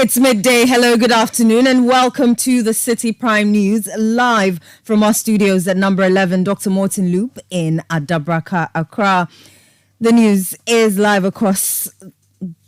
It's midday. Hello, good afternoon, and welcome to the Citi Prime News live from our studios at number 11, Dr. Morton Loop in Adabraka, Accra. The news is live across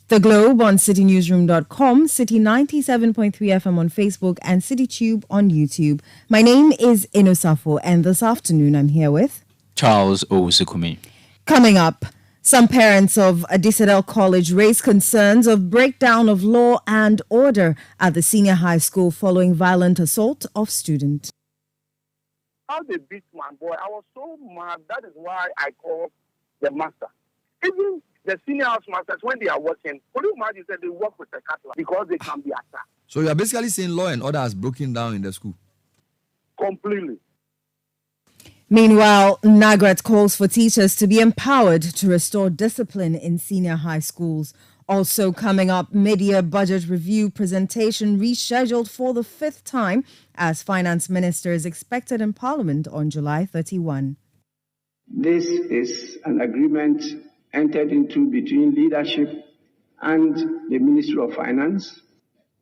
the globe on citynewsroom.com, Citi 97.3 FM on Facebook, and CityTube on YouTube. My name is Inosafo, and this afternoon I'm here with Charles Owusukumi. Coming up, some parents of Adisadel College raised concerns of breakdown of law and order at the senior high school following violent assault of student. How they beat my boy, I was so mad. That is why I called the master. Even the senior house masters, when they are working, could you imagine that they work with the cattle because they can be attacked? So you are basically saying law and order has broken down in the school? Completely. Meanwhile, Nagrat calls for teachers to be empowered to restore discipline in senior high schools. Also coming up, mid-year budget review presentation rescheduled for the fifth time as finance minister is expected in Parliament on July 31. This is an agreement entered into between leadership and the Ministry of Finance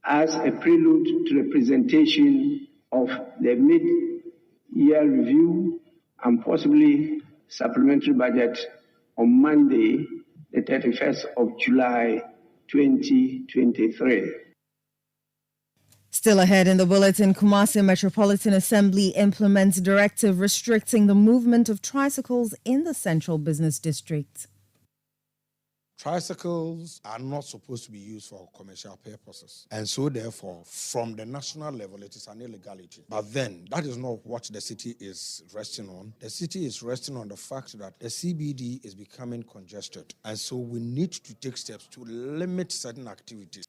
as a prelude to the presentation of the mid-year review and possibly supplementary budget on Monday, the 31st of July, 2023. Still ahead in the bulletin, Kumasi Metropolitan Assembly implements directive restricting the movement of tricycles in the Central Business District. Tricycles are not supposed to be used for commercial purposes. And so therefore, from the national level, it is an illegality. But then, that is not what the city is resting on. The city is resting on the fact that the CBD is becoming congested. And so we need to take steps to limit certain activities.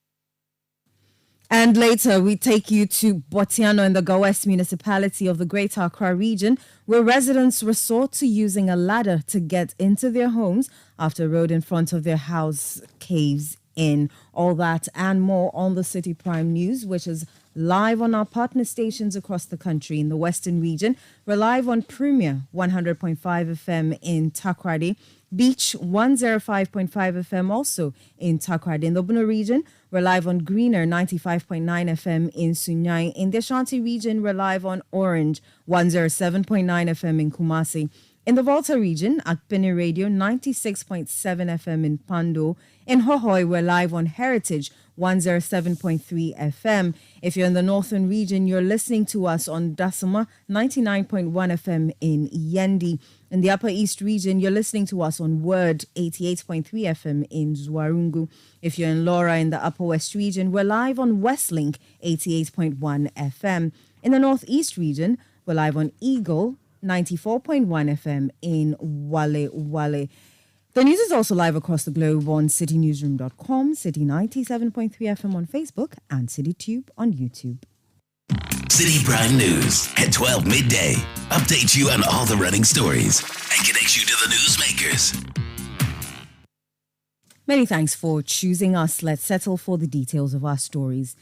And later, we take you to Botiano in the Gawest municipality of the Greater Accra region, where residents resort to using a ladder to get into their homes after a road in front of their house caves in. All that and more on the Citi Prime News, which is live on our partner stations across the country. In the Western region, we're live on Premier 100.5 FM in Takoradi, Beach 105.5 FM also in Takoradi. In the Bono region, we're live on Greener 95.9 FM in Sunyai. In the Ashanti region, we're live on Orange 107.9 FM in Kumasi. In the Volta region, Akpini Radio 96.7 FM in Pando. In Hohoi, we're live on Heritage 107.3 FM. If you're in the Northern region, you're listening to us on Dasuma 99.1 FM in Yendi. In the Upper East region, you're listening to us on Word 88.3 FM in Zwarungu. If you're in Laura in the Upper West region, we're live on Westlink 88.1 FM. In the Northeast region, we're live on Eagle 94.1 FM in Wale Wale. The news is also live across the globe on citynewsroom.com, Citi 97.3 FM on Facebook, and CityTube on YouTube. Citi Prime News at 12 midday. Update you on all the running stories and connect you to the newsmakers. Many thanks for choosing us. Let's settle for the details of our stories.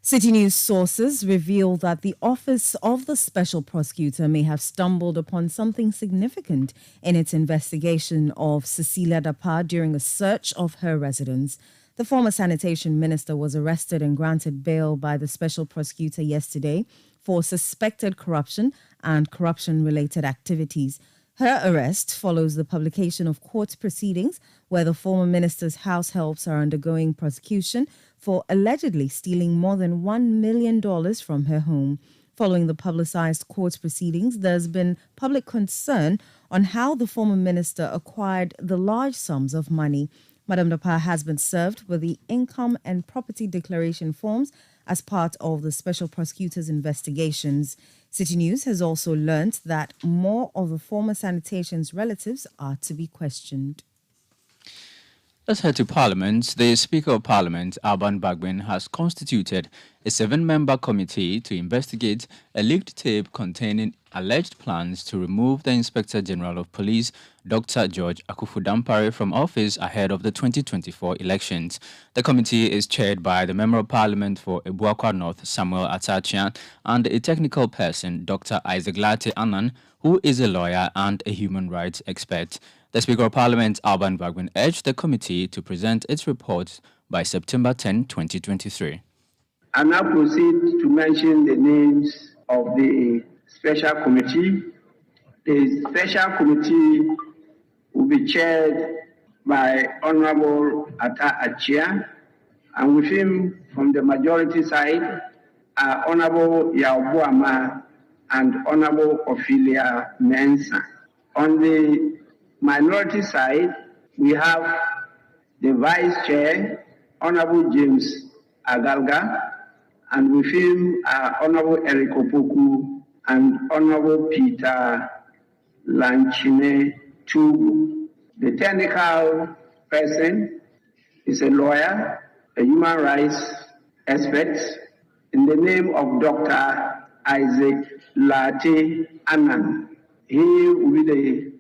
Citi News sources reveal that the Office of the Special Prosecutor may have stumbled upon something significant in its investigation of Cecilia Dapa during a search of her residence. The former sanitation minister was arrested and granted bail by the Special Prosecutor yesterday for suspected corruption and corruption-related activities. Her arrest follows the publication of court proceedings where the former minister's house helps are undergoing prosecution for allegedly stealing more than $1 million from her home. Following the publicized court proceedings, there's been public concern on how the former minister acquired the large sums of money. Madam Dapa has been served with the income and property declaration forms as part of the Special Prosecutor's investigations. Citi News has also learnt that more of the former sanitation's relatives are to be questioned. Let's head to Parliament. The Speaker of Parliament, Alban Bagbin, has constituted a 7-member committee to investigate a leaked tape containing alleged plans to remove the Inspector General of Police, Dr. George Akufu-Dampare, from office ahead of the 2024 elections. The committee is chaired by the Member of Parliament for Ebuakwa North, Samuel Atachian, and a technical person, Dr. Isaac Late Annan, who is a lawyer and a human rights expert. The Speaker of Parliament, Alban Bagbin, urged the committee to present its report by September 10, 2023. I now proceed to mention the names of the special committee. The special committee will be chaired by Honorable Ata Achia, and with him from the majority side are Honorable Yaobuama and Honorable Ophelia Mensa. On the minority side, we have the Vice Chair, Honorable James Agalga, and with him are Honorable Eric Opoku and Honorable Peter Lanchine Chubu. The technical person is a lawyer, a human rights expert, in the name of Dr. Isaac Late Annan. He will be the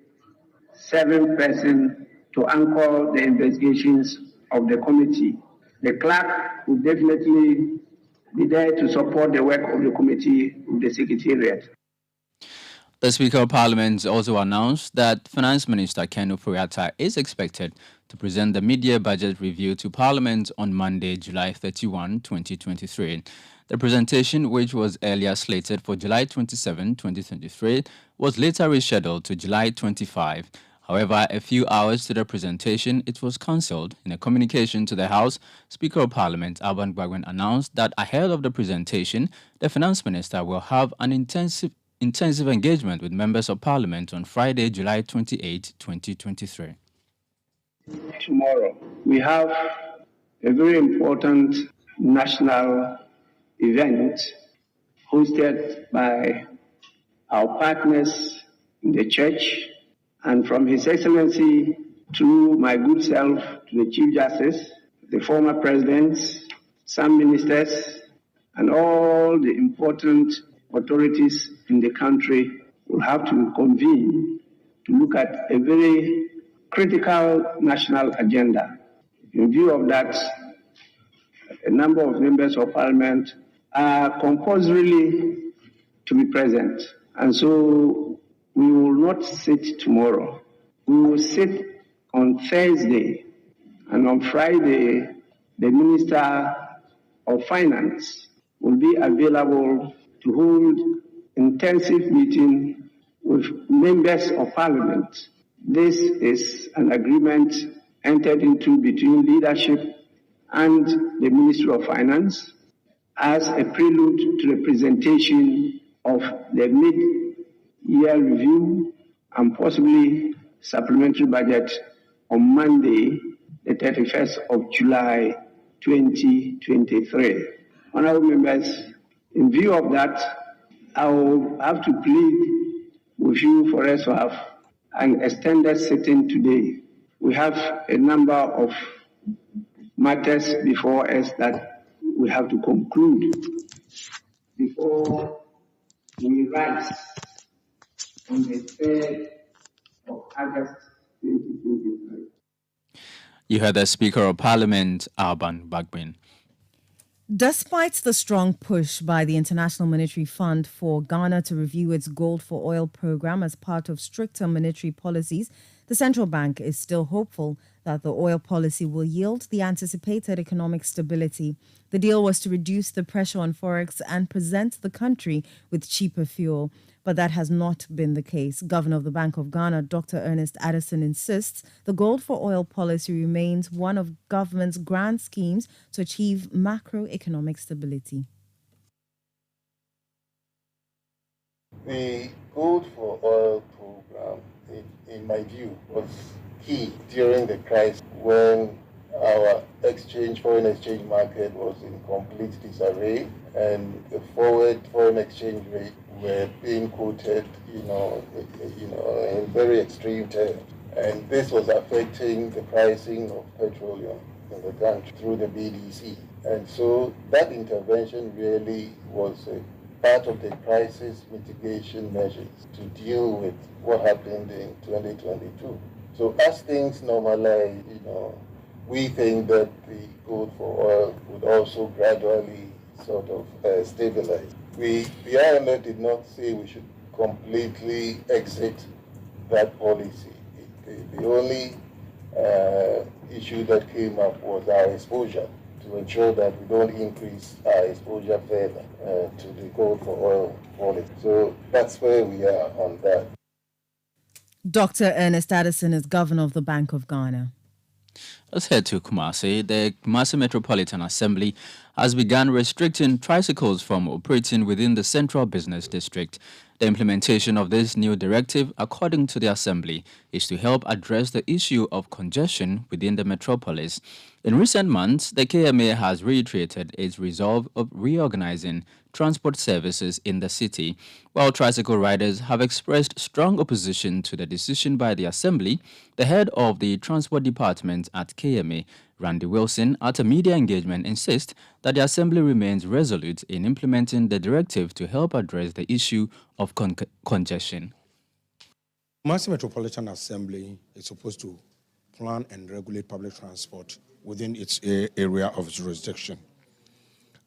seventh person to anchor the investigations of the committee. The clerk will definitely be there to support the work of the committee with the secretariat. The Speaker of Parliament also announced that Finance Minister Ken Ofori-Atta is expected to present the mid-year budget review to Parliament on Monday, July 31, 2023. The presentation, which was earlier slated for July 27, 2023, was later rescheduled to July 25. However, a few hours to the presentation, it was cancelled. In a communication to the House, Speaker of Parliament Alban Gbagben announced that ahead of the presentation, the Finance Minister will have an intensive engagement with members of Parliament on Friday, July 28, 2023. Tomorrow, we have a very important national event hosted by our partners in the church, and from His Excellency through my good self to the Chief Justice, the former presidents, some ministers, and all the important authorities in the country will have to convene to look at a very critical national agenda. In view of that, a number of members of Parliament are compulsorily to be present. And so we will not sit tomorrow. We will sit on Thursday, and on Friday, the Minister of Finance will be available to hold intensive meeting with members of Parliament. This is an agreement entered into between leadership and the Ministry of Finance as a prelude to the presentation of the mid-year review and possibly supplementary budget on Monday, the 31st of July, 2023. Honorable members, in view of that, I will have to plead with you for us to have an extended sitting today. We have a number of matters before us that we have to conclude before we rise on the 3rd of August 2023. You heard the Speaker of Parliament, Alban Gbagben. Despite the strong push by the International Monetary Fund for Ghana to review its gold for oil program as part of stricter monetary policies, the central bank is still hopeful that the oil policy will yield the anticipated economic stability. The deal was to reduce the pressure on forex and present the country with cheaper fuel. But that has not been the case. Governor of the Bank of Ghana, Dr. Ernest Addison, insists the gold for oil policy remains one of government's grand schemes to achieve macroeconomic stability. The gold for oil program, in my view, was key during the crisis when our foreign exchange market was in complete disarray and the foreign exchange rate were being quoted, in very extreme terms. And this was affecting the pricing of petroleum in the country through the BDC. And so that intervention really was a part of the crisis mitigation measures to deal with what happened in 2022. So as things normalize, we think that the gold for oil would also gradually sort of stabilize. The IMF did not say we should completely exit that policy. The only issue that came up was our exposure to ensure that we don't increase our exposure further to the code for oil policy. So that's where we are on that. Dr. Ernest Addison is governor of the Bank of Ghana. Let's head to Kumasi. The Kumasi Metropolitan Assembly has begun restricting tricycles from operating within the Central Business District. The implementation of this new directive, according to the Assembly, is to help address the issue of congestion within the metropolis. In recent months, the KMA has reiterated its resolve of reorganizing transport services in the city. While tricycle riders have expressed strong opposition to the decision by the Assembly, the head of the Transport Department at KMA, Randy Wilson, at a media engagement, insists that the Assembly remains resolute in implementing the directive to help address the issue of congestion. Kumasi Metropolitan Assembly is supposed to plan and regulate public transport within its area of jurisdiction.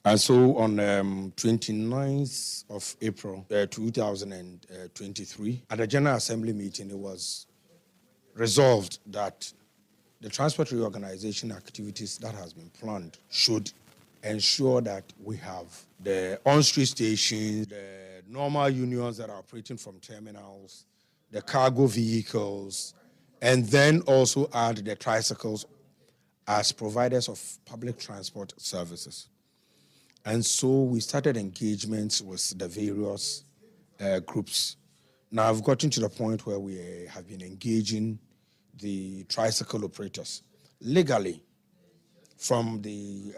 And so on 29th of April 2023, at the General Assembly meeting, it was resolved that the transport reorganization activities that has been planned should ensure that we have the on-street stations, the normal unions that are operating from terminals, the cargo vehicles, and then also add the tricycles as providers of public transport services. And so we started engagements with the various groups. Now I've gotten to the point where we have been engaging the tricycle operators legally from the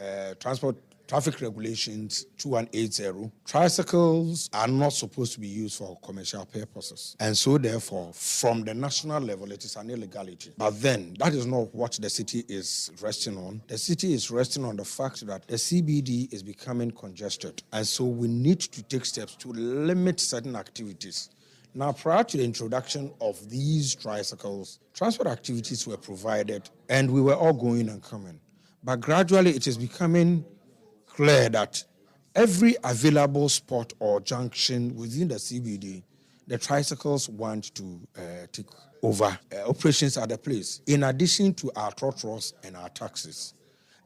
traffic regulations 2180. Tricycles are not supposed to be used for commercial purposes. And so therefore, from the national level, it is an illegality. But then, that is not what the city is resting on. The city is resting on the fact that the CBD is becoming congested. And so we need to take steps to limit certain activities. Now, prior to the introduction of these tricycles, transport activities were provided and we were all going and coming. But gradually, it is becoming clear that every available spot or junction within the CBD, the tricycles want to take over operations at the place, in addition to our trotros and our taxis.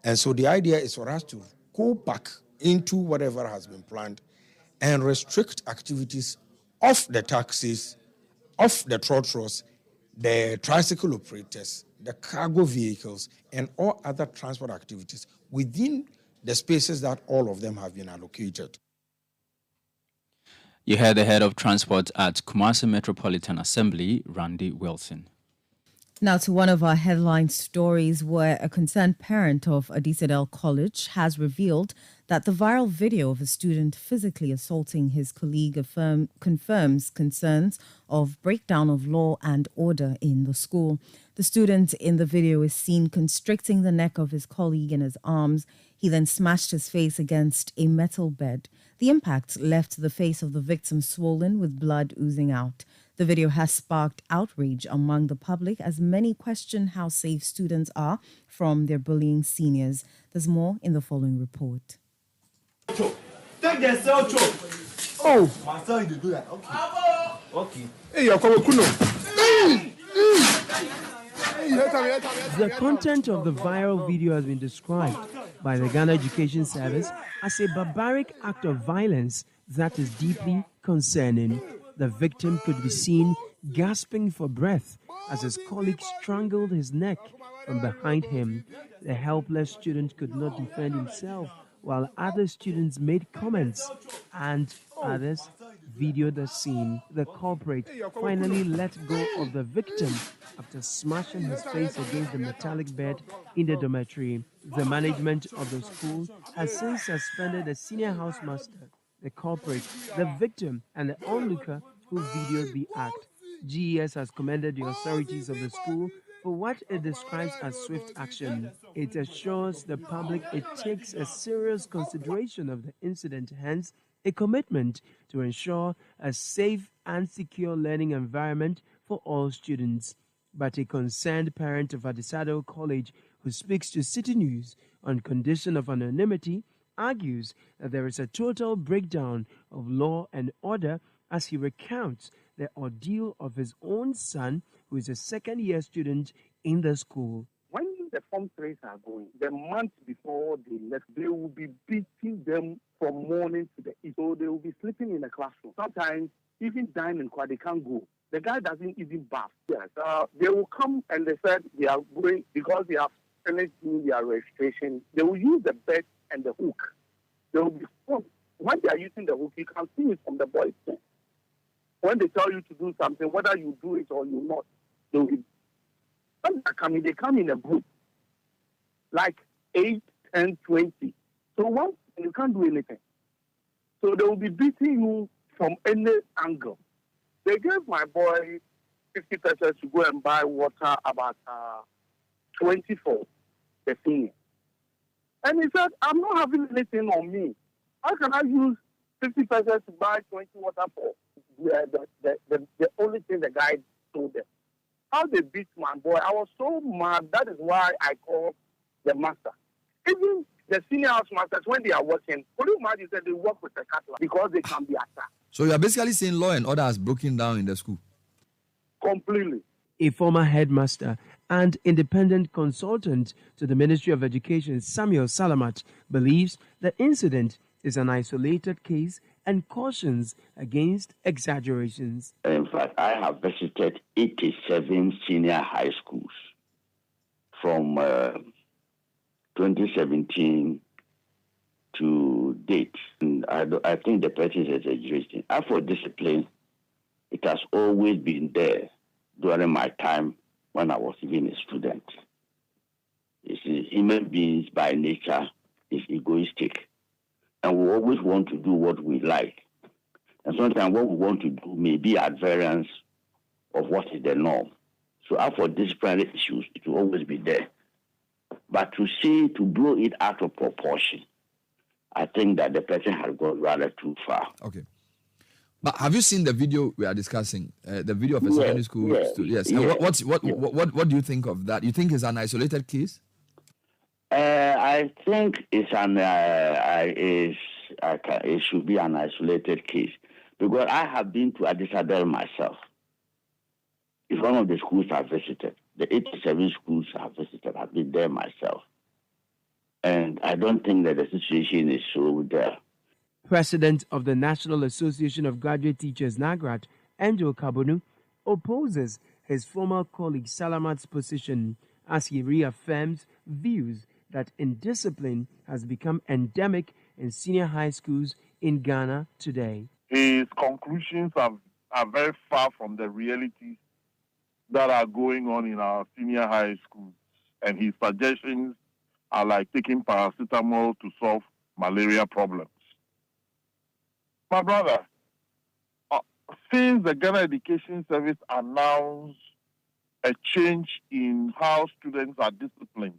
And so the idea is for us to go back into whatever has been planned and restrict activities of the taxis, of the trotros, the tricycle operators, the cargo vehicles, and all other transport activities within the spaces that all of them have been allocated. You heard the head of transport at Kumasi Metropolitan Assembly, Randy Wilson. Now to one of our headline stories, where a concerned parent of Adisadel College has revealed that the viral video of a student physically assaulting his colleague confirms concerns of breakdown of law and order in the school. The student in the video is seen constricting the neck of his colleague in his arms. He then smashed his face against a metal bed. The impact left the face of the victim swollen with blood oozing out. The video has sparked outrage among the public as many question how safe students are from their bullying seniors. There's more in the following report. Take the cell choke. Oh, my son, you do that. Okay. Okay. Hey, you're coming, Kuno. The content of the viral video has been described by the Ghana Education Service as a barbaric act of violence that is deeply concerning. The victim could be seen gasping for breath as his colleague strangled his neck from behind him. The helpless student could not defend himself, while other students made comments and others videoed the scene. The culprit finally let go of the victim after smashing his face against the metallic bed in the dormitory. The management of the school has since suspended the senior housemaster, the culprit, the victim, and the onlooker who videoed the act. GES has commended the authorities of the school for what it describes as swift action. It assures the public it takes a serious consideration of the incident, hence a commitment to ensure a safe and secure learning environment for all students. But a concerned parent of Adisadel College who speaks to Citi News on condition of anonymity argues that there is a total breakdown of law and order as he recounts the ordeal of his own son, who is a second-year student in the school. When the Form 3s are going, the month before they left, they will be beating them from morning to the evening. So they will be sleeping in the classroom. Sometimes, even dining, they can't go. The guy doesn't even bath. Yes, they will come and they said they are going, because they have finished doing their registration, they will use the bed and the hook. They will be fun. When they are using the hook, you can see it from the boys. When they tell you to do something, whether you do it or you not, they will be. When they come in a group, like 8, 10, 20. So once you can't do anything. So they will be beating you from any angle. They gave my boy 50 pesos to go and buy water about 24, the senior. And he said, I'm not having anything on me. How can I use 50 pesos to buy 20 water for? The only thing the guy told them. How they beat my boy, I was so mad. That is why I called the master. Even the senior house masters, when they are working, could you imagine that they work with the cattle because they can be attacked? So you are basically saying law and order has broken down in the school? Completely. A former headmaster and independent consultant to the Ministry of Education, Samuel Salamat, believes the incident is an isolated case and cautions against exaggerations. In fact, I have visited 87 senior high schools from 2017 to date. And I think the person is exaggerating. As for discipline, it has always been there during my time when I was even a student. You see, human beings by nature is egoistic. And we always want to do what we like. And sometimes what we want to do may be at variance of what is the norm. So as for disciplinary issues, it will always be there. But to blow it out of proportion, I think that the person has gone rather too far. Okay. But have you seen the video we are discussing? The video of a secondary school student? Yes. Yes. And what do you think of that? You think it's an isolated case? I think it should be an isolated case, because I have been to Addis Ababa myself. It's one of the schools I visited. The 87 schools I visited, I've been there myself. And I don't think that the situation is so there. President of the National Association of Graduate Teachers, NAGRAT, Angel Kabonu, opposes his former colleague Salamat's position as he reaffirms views that indiscipline has become endemic in senior high schools in Ghana today. His conclusions are very far from the realities that are going on in our senior high schools. And his suggestions are like taking paracetamol to solve malaria problems. My brother, since the Ghana Education Service announced a change in how students are disciplined,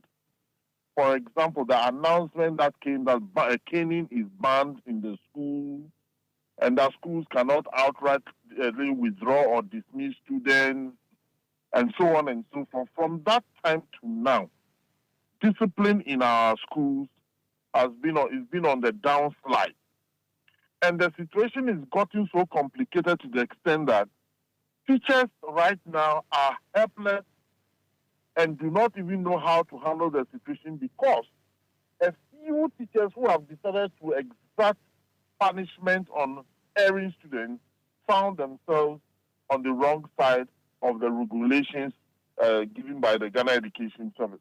for example, the announcement that came that caning is banned in the school and that schools cannot outright withdraw or dismiss students and so on and so forth. From that time to now, discipline in our schools has been on the downslide. And the situation is gotten so complicated to the extent that teachers right now are helpless and do not even know how to handle the situation, because a few teachers who have decided to exact punishment on erring students found themselves on the wrong side of the regulations given by the Ghana Education Service.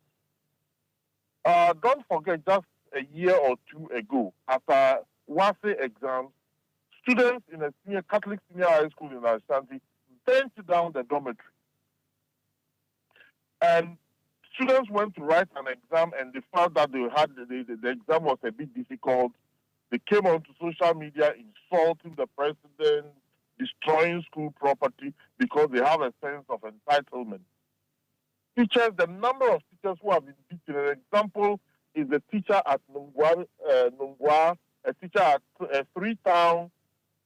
Don't forget, just a year or two ago, after WASE exams, students in a Catholic senior high school in Ashanti bent down the dormitory. And students went to write an exam and they found that the exam was a bit difficult. They came onto social media insulting the president, destroying school property because they have a sense of entitlement. Teachers, the number of teachers who have been beaten, an example is the teacher at Nungwa, a teacher at Freetown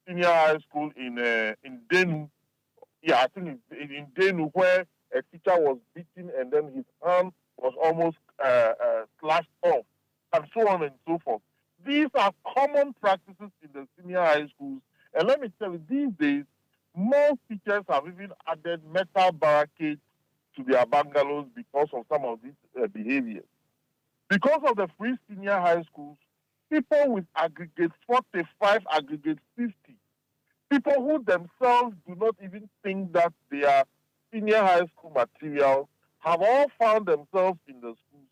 Senior High School in Denu. Yeah, I think it's in Denu, where a teacher was beaten and then his hand was almost slashed off, and so on and so forth. These are common practices in the senior high schools. And let me tell you, these days, most teachers have even added metal barricades to their bungalows because of some of these behaviors. Because of the free senior high schools, people with aggregate 45, aggregate 50, people who themselves do not even think that they are senior high school material, have all found themselves in the schools.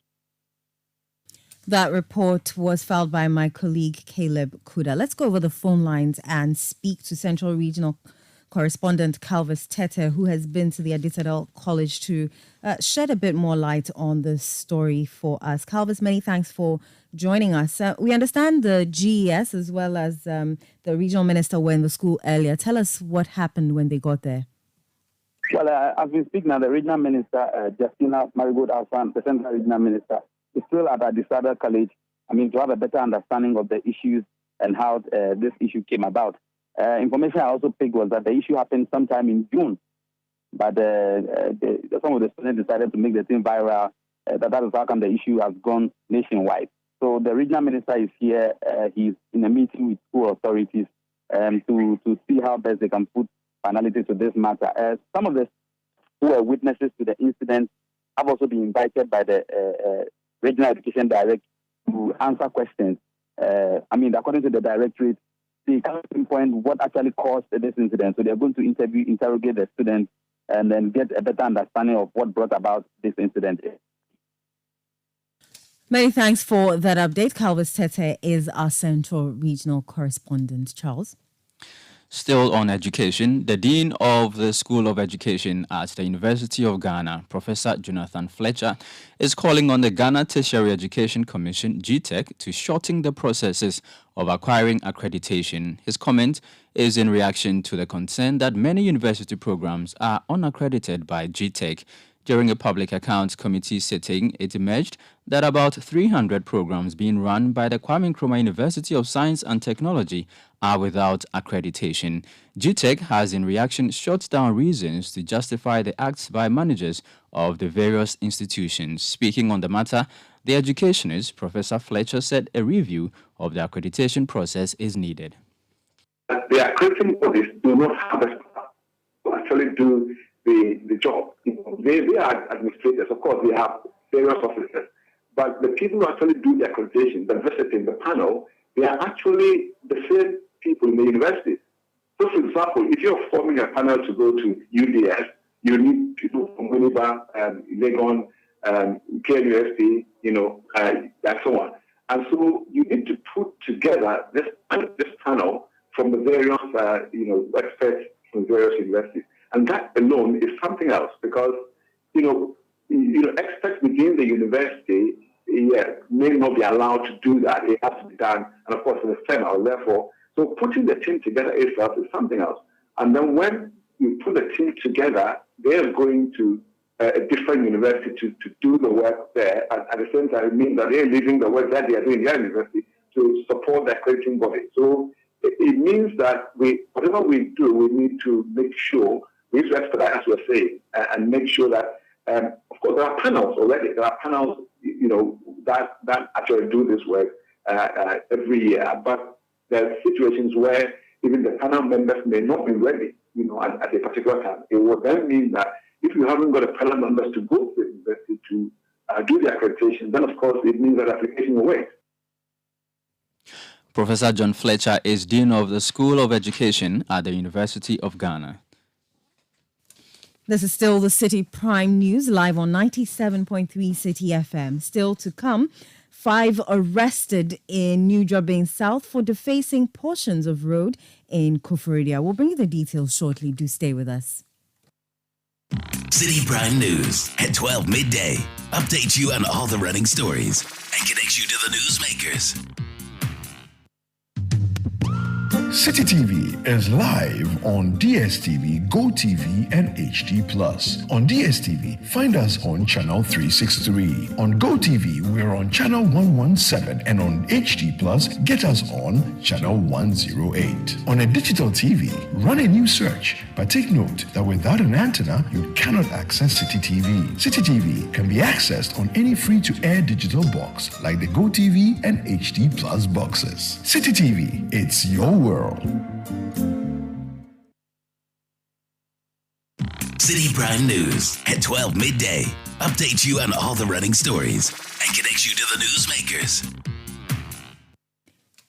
That report was filed by my colleague Caleb Kuda. Let's go over the phone lines and speak to Central Regional correspondent Calvis Tete, who has been to the Aditadel College to shed a bit more light on this story for us. Calvis, many thanks for joining us. We understand the GES as well as the regional minister were in the school earlier. Tell us what happened when they got there. Well, as we speak now, the regional minister, Justina Marigold Alfan, the central regional minister, is still at Aditadel College, to have a better understanding of the issues and how this issue came about. Information I also picked was that the issue happened sometime in June, but some of the students decided to make the thing viral. That is how come the issue has gone nationwide. So the regional minister is here. He's in a meeting with school authorities to see how best they can put finality to this matter. Some of the who were witnesses to the incident have also been invited by the regional education director to answer questions. According to the directorate, they can't pinpoint what actually caused this incident. So they're going to interrogate the students and then get a better understanding of what brought about this incident. Many thanks for that update. Calvis Tete is our Central Regional correspondent. Charles? Still on education, the Dean of the School of Education at the University of Ghana, Professor Jonathan Fletcher, is calling on the Ghana Tertiary Education Commission, GTEC, to shorten the processes of acquiring accreditation. His comment is in reaction to the concern that many university programs are unaccredited by GTEC. During a Public Accounts Committee sitting, it emerged that about 300 programs being run by the Kwame Nkrumah University of Science and Technology are without accreditation. GTEC has in reaction shut down reasons to justify the acts by managers of the various institutions. Speaking on the matter, the educationist, Professor Fletcher, said a review of the accreditation process is needed. The accrediting bodies do not have the staff to actually do the job. They are administrators. Of course, they have various officers. But the people who actually do the accreditation, the visiting, the panel, they are actually the same people in the university. So, for example, if you're forming a panel to go to UDS, you need people from Winneba, Legon, KNUST, and so on. And so you need to put together this panel from the various, experts from various universities. And that alone is something else because, experts within the university may not be allowed to do that. It has to be done, and of course, in the Senate. Therefore, so putting the team together itself is something else. And then when you put the team together, they are going to a different university to do the work there. And at the same time, it means that they're leaving the work that they are doing in their university to support the accrediting body. So it means that whatever we do, we need to make sure we need to expedite, as we're saying, and make sure that, of course, there are panels already. There are panels, that actually do this work every year. But there are situations where even the panel members may not be ready, at a particular time. It will then mean that if you haven't got a panel members to go to the university to do the accreditation, then of course it means that application will wait. Professor John Fletcher is Dean of the School of Education at the University of Ghana. This is still the Citi Prime News, live on 97.3 Citi FM. Still to come, 5 arrested in New Jobin South for defacing portions of road in Koforidua. We'll bring you the details shortly. Do stay with us. Citi Prime News at 12 midday. Updates you on all the running stories and connects you to the newsmakers. Citi TV is live on DSTV, GoTV, and HD+. On DSTV, find us on channel 363. On GoTV, we're on channel 117, and on HD+, get us on channel 108. On a digital TV, run a new search, but take note that without an antenna, you cannot access Citi TV. Citi TV can be accessed on any free-to-air digital box like the GoTV and HD+ boxes. Citi TV, it's your world. Citi Prime News at 12 midday. Updates you on all the running stories and connects you to the newsmakers.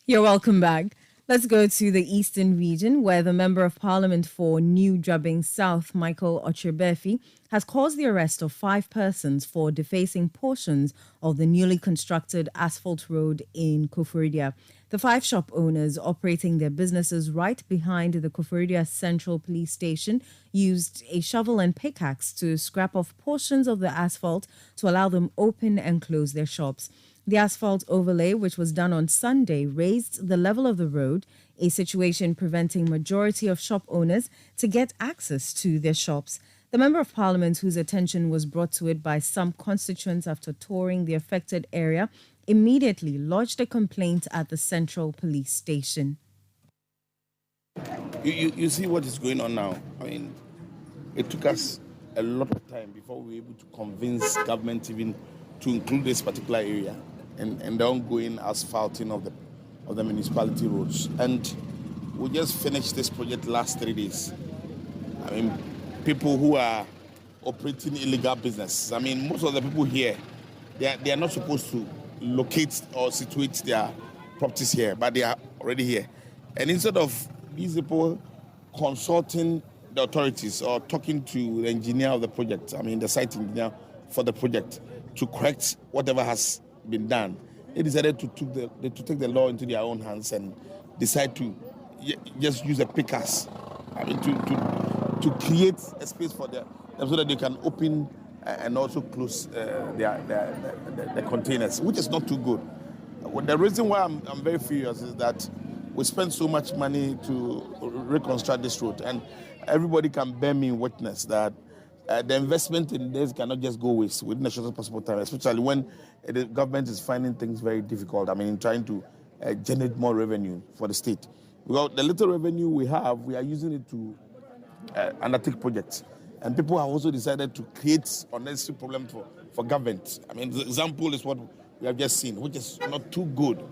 You're welcome back. Let's go to the Eastern region, where the Member of Parliament for New Drubbing South, Michael Ochirbefi, has caused the arrest of 5 persons for defacing portions of the newly constructed asphalt road in Koforidua. The 5 shop owners operating their businesses right behind the Koforidua Central Police Station used a shovel and pickaxe to scrap off portions of the asphalt to allow them open and close their shops. The asphalt overlay, which was done on Sunday, raised the level of the road, a situation preventing majority of shop owners to get access to their shops. The Member of Parliament, whose attention was brought to it by some constituents after touring the affected area, immediately lodged a complaint at the Central Police Station. You see what is going on now. I mean, it took us a lot of time before we were able to convince government even to include this particular area and the ongoing asphalting of the municipality roads. And we just finished this project last 3 days. I mean, people who are operating illegal business. I mean, most of the people here, they are not supposed to locate or situate their properties here, but they are already here. And instead of these people consulting the authorities or talking to the engineer of the project, I mean the site engineer for the project, to correct whatever has been done, they decided to take the law into their own hands and decide to just use a pickaxe, I mean, to create a space for them so that they can open and also close the containers, which is not too good. The reason why I'm very furious is that we spent so much money to reconstruct this road, and everybody can bear me witness that the investment in this cannot just go waste within the shortest possible time, especially when the government is finding things very difficult. I mean, trying to generate more revenue for the state. Well, the little revenue we have, we are using it to undertake projects. And people have also decided to create unnecessary problems for government. I mean, the example is what we have just seen, which is not too good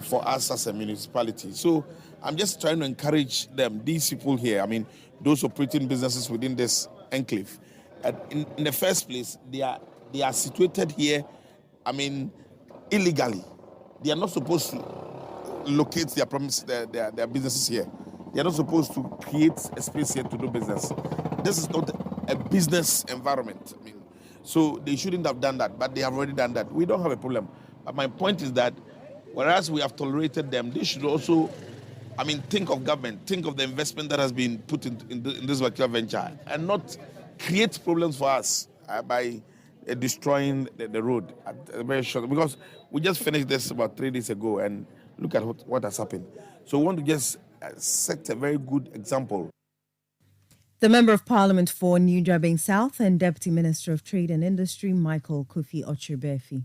for us as a municipality. So I'm just trying to encourage them, these people here, I mean, those operating businesses within this enclave. In the first place, they are situated here, I mean, illegally. They are not supposed to locate their businesses here. They are not supposed to create a space here to do business. This is not a business environment. I mean, so they shouldn't have done that, but they have already done that. We don't have a problem. But my point is that whereas we have tolerated them, they should also, I mean, think of government, think of the investment that has been put in this particular venture, and not create problems for us by destroying the road at a very short. Because we just finished this about 3 days ago, and look at what has happened. So we want to just set a very good example. The Member of Parliament for New Drubbing South and Deputy Minister of Trade and Industry, Michael Kofi Ochirbefi.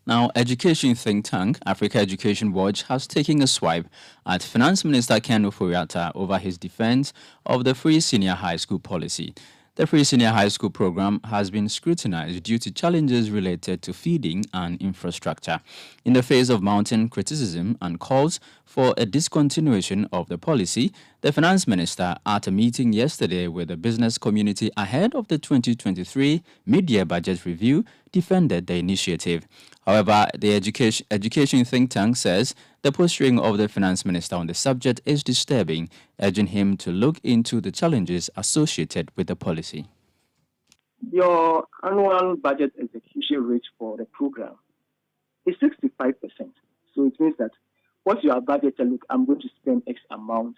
Now, education think tank Africa Education Watch has taken a swipe at Finance Minister Ken Ofori-Atta over his defense of the free senior high school policy. The free senior high school program has been scrutinized due to challenges related to feeding and infrastructure. In the face of mounting criticism and calls for a discontinuation of the policy, the finance minister, at a meeting yesterday with the business community ahead of the 2023 mid-year budget review, defended the initiative. However, the education think tank says the posturing of the finance minister on the subject is disturbing, urging him to look into the challenges associated with the policy. Your annual budget execution rate for the program is 65%. So it means that what you have budgeted, look, I'm going to spend X amount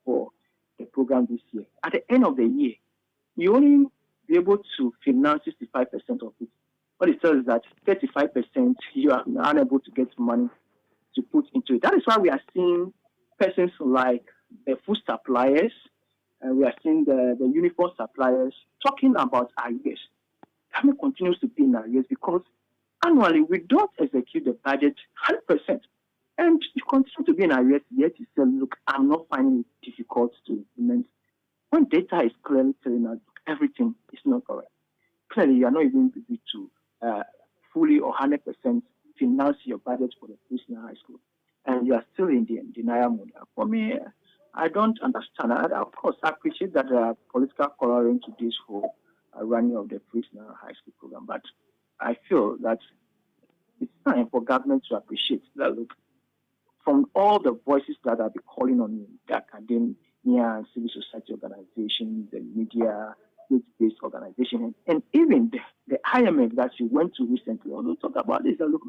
for the program this year. At the end of the year, you only be able to finance 65% of it. What it tells is that 35% you are unable to get money to put into it. That is why we are seeing persons like the food suppliers, and we are seeing the uniform suppliers talking about arrears. Government continues to be in arrears because annually we don't execute the budget 100%. And you continue to be in arrears, yet you say, look, I'm not finding it difficult to implement. When data is clearly telling us everything is not correct, clearly you are not even able to fully or 100% finance your budget for the senior high school. And you are still in the denial mode. For me, I don't understand. Of course, I appreciate that there are political coloring to this whole running of the pre-national high school program, but I feel that it's time for government to appreciate that, look, from all the voices that have been calling on the academia and civil society organizations, the media, faith-based organizations, and even the IMF that you went to recently, although talk about this, look,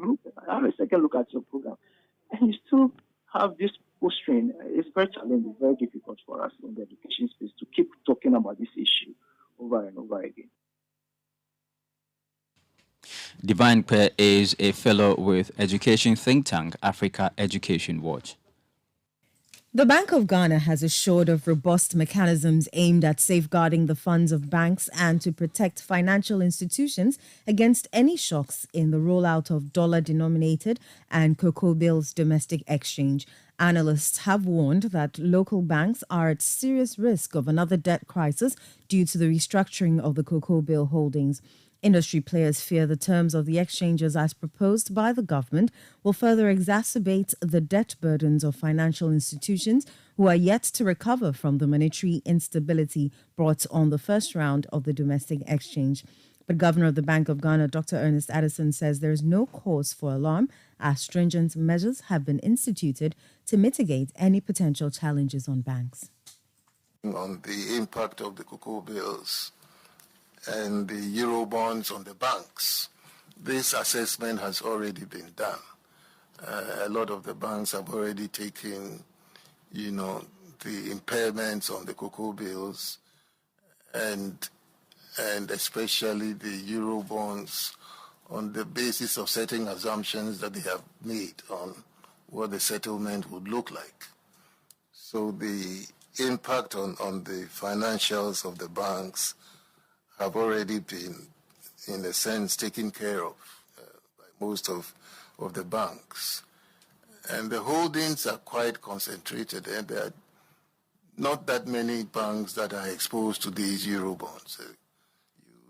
I have a second look at your program, and you still have this strain. It's very challenging, very difficult for us in the education space to keep talking about this issue over and over again. Divine Kwe is a fellow with education think tank Africa Education Watch. The Bank of Ghana has assured of robust mechanisms aimed at safeguarding the funds of banks and to protect financial institutions against any shocks in the rollout of dollar-denominated and cocoa bills domestic exchange. Analysts have warned that local banks are at serious risk of another debt crisis due to the restructuring of the cocoa bill holdings. Industry players fear the terms of the exchanges as proposed by the government will further exacerbate the debt burdens of financial institutions who are yet to recover from the monetary instability brought on the first round of the domestic exchange. But Governor of the Bank of Ghana, Dr. Ernest Addison, says there is no cause for alarm as stringent measures have been instituted to mitigate any potential challenges on banks. On the impact of the cocoa bills and the euro bonds on the banks, this assessment has already been done. A lot of the banks have already taken, the impairments on the cocoa bills and especially the euro bonds on the basis of certain assumptions that they have made on what the settlement would look like. So the impact on the financials of the banks have already been, in a sense, taken care of by most of the banks. And the holdings are quite concentrated, and there are not that many banks that are exposed to these euro bonds. You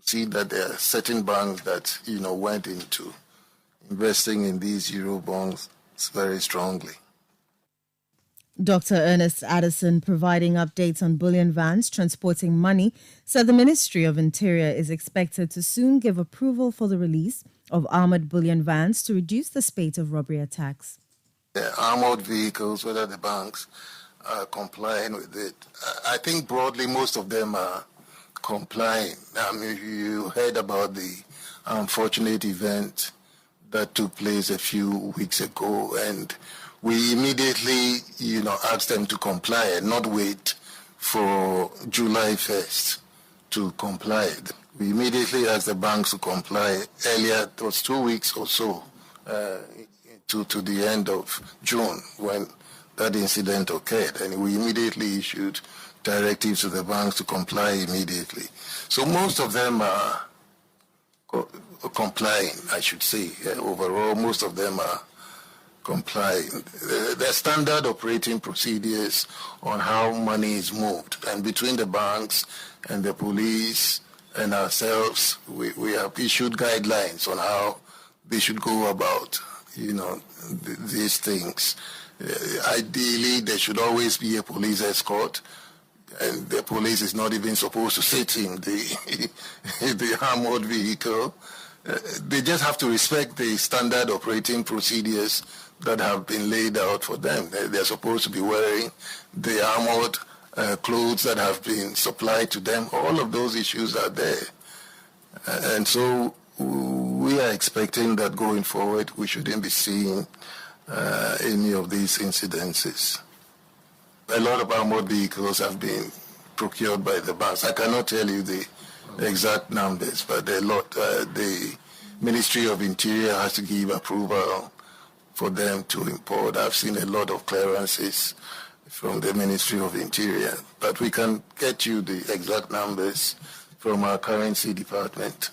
see that there are certain banks that, went into investing in these euro bonds very strongly. Dr. Ernest Addison, providing updates on bullion vans transporting money, said the Ministry of Interior is expected to soon give approval for the release of armored bullion vans to reduce the spate of robbery attacks. The armored vehicles, whether the banks are complying with it, I think broadly most of them are complying. I mean, you heard about the unfortunate event that took place a few weeks ago, and we immediately, asked them to comply and not wait for July 1st to comply. We immediately asked the banks to comply earlier. It was 2 weeks or so to the end of June when that incident occurred, and we immediately issued directives to the banks to comply immediately. So most of them are complying, I should say. Overall, most of them are complying. There are standard operating procedures on how money is moved, and between the banks and the police and ourselves, we have issued guidelines on how they should go about, these things. Ideally, there should always be a police escort, and the police is not even supposed to sit in the armored vehicle. They just have to respect the standard operating procedures that have been laid out for them. They're supposed to be wearing the armored clothes that have been supplied to them. All of those issues are there. And so we are expecting that going forward, we shouldn't be seeing any of these incidences. A lot of armored vehicles have been procured by the banks. I cannot tell you the exact numbers, but a lot. The Ministry of Interior has to give approval for them to import. I've seen a lot of clearances from the Ministry of Interior, but we can get you the exact numbers from our currency department.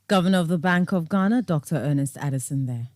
Governor of the Bank of Ghana, Dr. Ernest Addison there.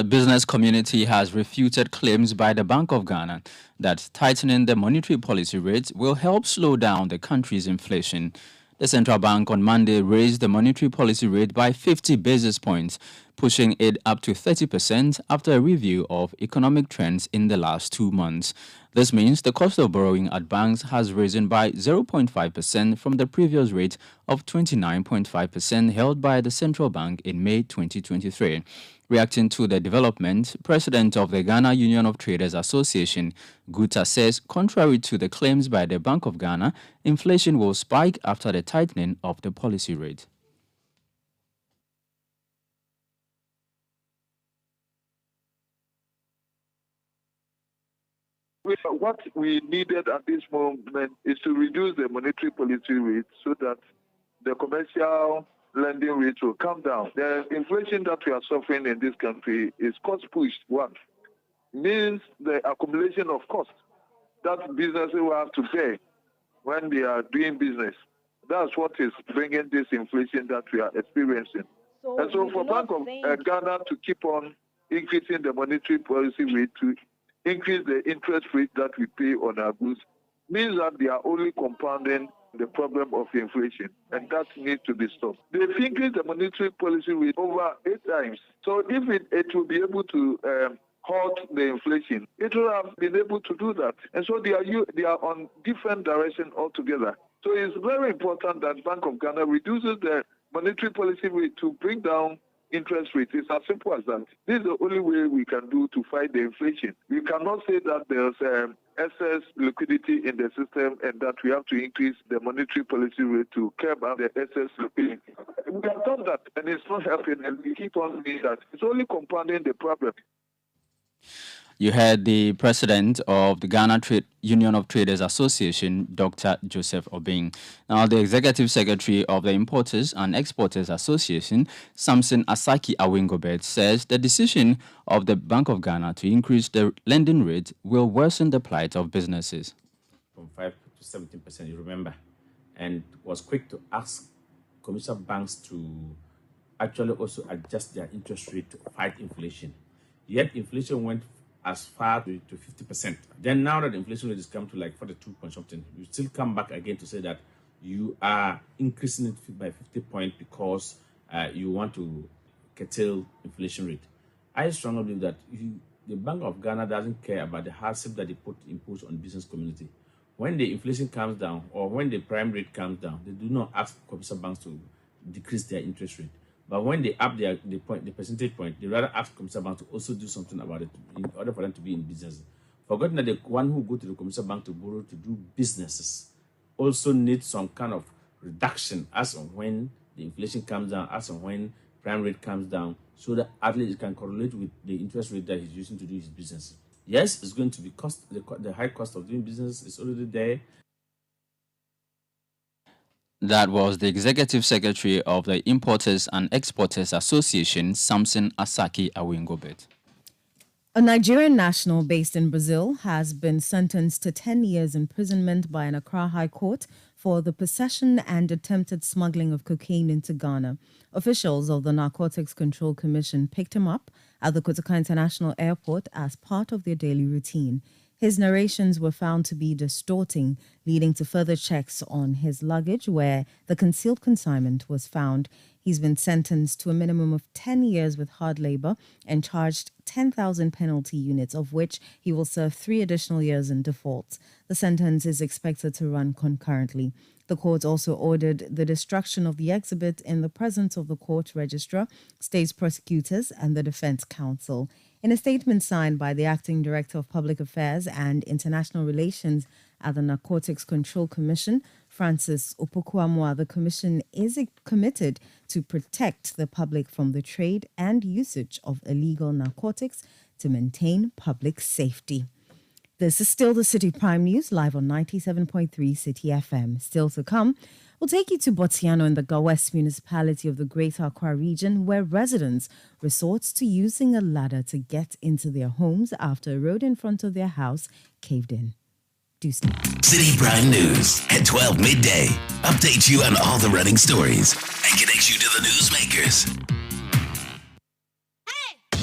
Business community has refuted claims by the Bank of Ghana that tightening the monetary policy rate will help slow down the country's inflation. The central bank on Monday raised the monetary policy rate by 50 basis points, pushing it up to 30% after a review of economic trends in the last 2 months. This means the cost of borrowing at banks has risen by 0.5% from the previous rate of 29.5% held by the central bank in May 2023. Reacting to the development, President of the Ghana Union of Traders Association, Guta, says contrary to the claims by the Bank of Ghana, inflation will spike after the tightening of the policy rate. What we needed at this moment is to reduce the monetary policy rate so that the commercial lending rates will come down. The inflation that we are suffering in this country is cost-pushed. One means the accumulation of costs that businesses will have to pay when they are doing business. That's what is bringing this inflation that we are experiencing. So for Bank of Ghana to keep on increasing the monetary policy rate to increase the interest rate that we pay on our goods means that they are only compounding the problem of inflation, and that needs to be stopped. They've increased the monetary policy rate over 8 times. So if it will be able to halt the inflation, it will have been able to do that. And so they are on different direction altogether. So it's very important that Bank of Ghana reduces the monetary policy rate to bring down interest rates. It's as simple as that. This is the only way we can do to fight the inflation. We cannot say that there's excess liquidity in the system and that we have to increase the monetary policy rate to curb the excess liquidity. We have done that and it's not helping, and we keep on doing that. It's only compounding the problem. You heard the president of the Ghana Union of Traders Association, Dr. Joseph Obeng. Now, the executive secretary of the Importers and Exporters Association, Samson Asaki Awingobet, says the decision of the Bank of Ghana to increase the lending rate will worsen the plight of businesses. From 5 to 17%, you remember, and was quick to ask commercial banks to actually also adjust their interest rate to fight inflation. Yet inflation went as far to 50%. Then now that the inflation rate has come to like 42 point something, you still come back again to say that you are increasing it by 50 points because you want to curtail inflation rate. I strongly believe that the Bank of Ghana doesn't care about the hardship that they impose on the business community. When the inflation comes down or when the prime rate comes down, they do not ask commercial banks to decrease their interest rate. But when they up the percentage point, they rather ask commercial bank to also do something about it in order for them to be in business. Forgotten that the one who go to the commercial bank to borrow to do businesses also needs some kind of reduction as on when the inflation comes down, as on when prime rate comes down, so that at least it can correlate with the interest rate that he's using to do his business. Yes, it's going to be the high cost of doing business is already there. That was the executive secretary of the Importers and Exporters Association, Samson Asaki Awingobet. A Nigerian national based in Brazil has been sentenced to 10 years imprisonment by an Accra High Court for the possession and attempted smuggling of cocaine into Ghana. Officials of the Narcotics Control Commission picked him up at the Kotoka International Airport as part of their daily routine. His narrations were found to be distorting, leading to further checks on his luggage where the concealed consignment was found. He's been sentenced to a minimum of 10 years with hard labor and charged 10,000 penalty units, of which he will serve 3 additional years in default. The sentence is expected to run concurrently. The court also ordered the destruction of the exhibit in the presence of the court registrar, state prosecutors, and the defense counsel. In a statement signed by the Acting Director of Public Affairs and International Relations at the Narcotics Control Commission, Francis Opokuamwa, the Commission is committed to protect the public from the trade and usage of illegal narcotics to maintain public safety. This is still the Citi Prime News, live on 97.3 Citi FM. Still to come, we'll take you to Botiano in the Gawes municipality of the Greater Accra region, where residents resort to using a ladder to get into their homes after a road in front of their house caved in. Do stay. Citi Prime News at 12 midday. Updates you on all the running stories and connects you to the newsmakers.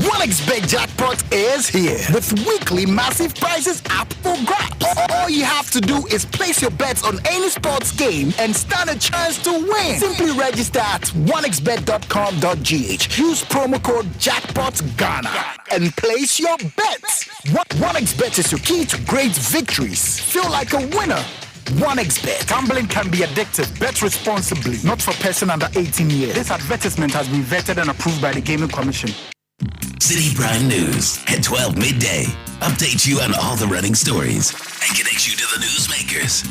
1x Big Jackpot is here with weekly massive prizes up for grabs. All All you have to do is place your bets on any sports game and stand a chance to win. Simply register at onexbet.com.gh. Use promo code JackpotGhana and place your bets. 1xBet is your key to great victories. Feel like a winner. 1xBet. Gambling can be addictive. Bet responsibly. Not for person under 18 years. This advertisement has been vetted and approved by the Gaming Commission. Citi Prime News at 12 midday. Update you on all the running stories and connects you to the newsmakers.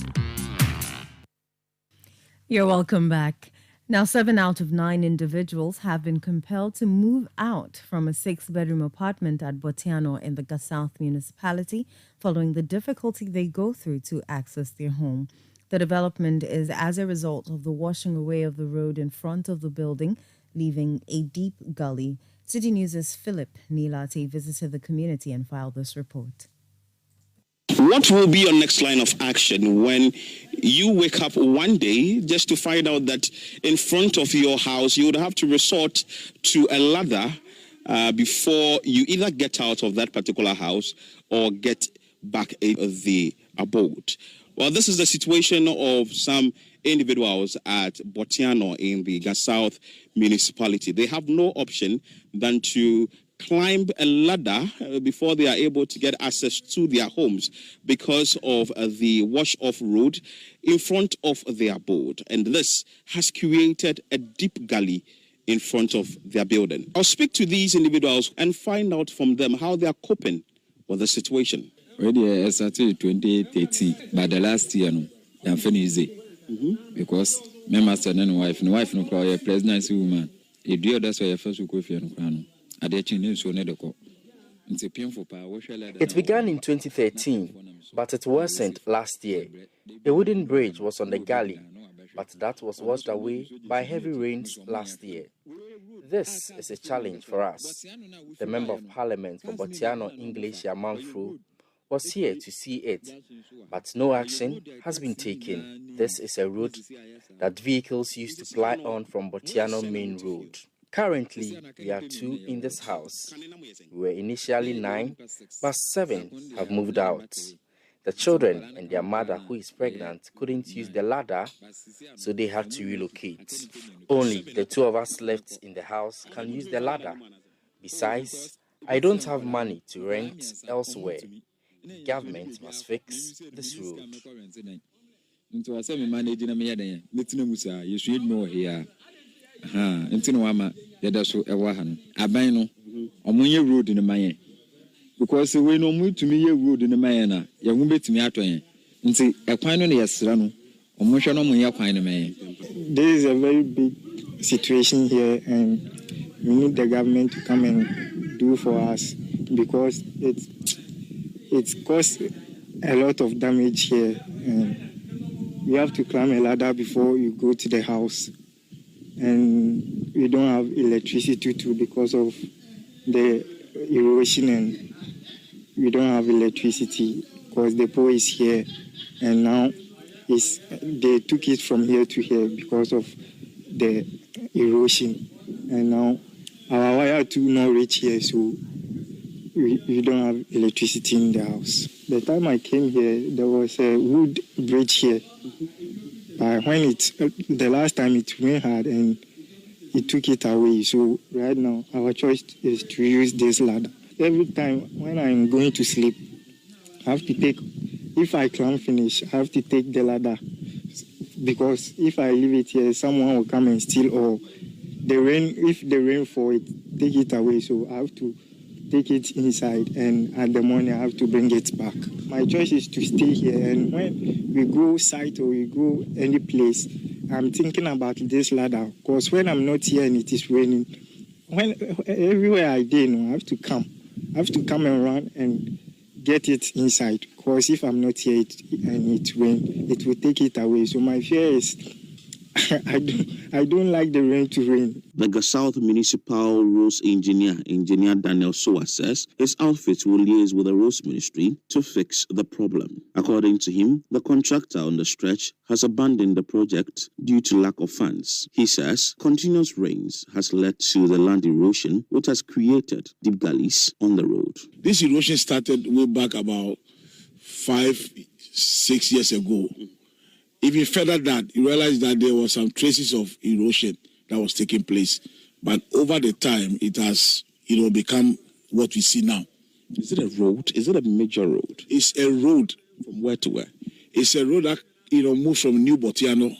You're welcome back. Now, 7 out of 9 individuals have been compelled to move out from a 6-bedroom apartment at Botiano in the South municipality following the difficulty they go through to access their home. The development is as a result of the washing away of the road in front of the building, leaving a deep gully. City News' Philip Nilate visited the community and filed this report. What will be your next line of action when you wake up one day just to find out that in front of your house you would have to resort to a ladder before you either get out of that particular house or get back in the abode? Well, this is the situation of some individuals at Botiano in the South municipality. They have no option than to climb a ladder before they are able to get access to their homes because of the wash-off road in front of their abode. And this has created a deep gully in front of their building. I'll speak to these individuals and find out from them how they are coping with the situation. Already I started 2013, but the last year, I'm finished because my master and wife no call a pregnancy woman. If you that's why you first go for no. It began in 2013, but it worsened last year. A wooden bridge was on the galley, but that was washed away by heavy rains last year. This is a challenge for us. The Member of Parliament for Botiano English Yamanfru was here to see it, but no action has been taken. This is a route that vehicles used to ply on from Botiano Main Road. Currently, we are 2 in this house. We were initially 9, but 7 have moved out. The children and their mother, who is pregnant, couldn't use the ladder, so they had to relocate. Only the 2 of us left in the house can use the ladder. Besides, I don't have money to rent elsewhere. The government must fix this road. Wama yada so ewa ha no aban no omonye road ne mayen because we no mu tumi ye road ne mayen na ye hu betumi aton nti ekwan no ne yesra no omonhwe no omonye kwan ne mayen. This is a very big situation here and we need the government to come and do for us because it's caused a lot of damage here and you have to climb a ladder before you go to the house. And we don't have electricity too because of the erosion and we don't have electricity because the pole is here and now they took it from here to here because of the erosion and now our wire too not reach here so we don't have electricity in the house. The time I came here there was a wood bridge here. When the last time it rained hard and it took it away. So right now, our choice is to use this ladder. Every time when I'm going to sleep, I have to if I can't finish, I have to take the ladder. Because if I leave it here, someone will come and steal or if the rain fall, take it away. So I have to take it inside and at the morning I have to bring it back. My choice is to stay here and when we go site or we go any place, I'm thinking about this ladder because when I'm not here and it is raining, everywhere I go, I have to come and run and get it inside because if I'm not here and it rain, it will take it away. So my fear is I don't like the rain to rain. The South Municipal Roads Engineer Daniel Soa says his outfit will liaise with the Roads Ministry to fix the problem. According to him, the contractor on the stretch has abandoned the project due to lack of funds. He says continuous rains has led to the land erosion, which has created deep gullies on the road. This erosion started way back about 5-6 6 years ago. Even further that, you realize that there were some traces of erosion that was taking place. But over the time, it has, become what we see now. Is it a road? Is it a major road? It's a road. From where to where? It's a road that, moves from New Botiano,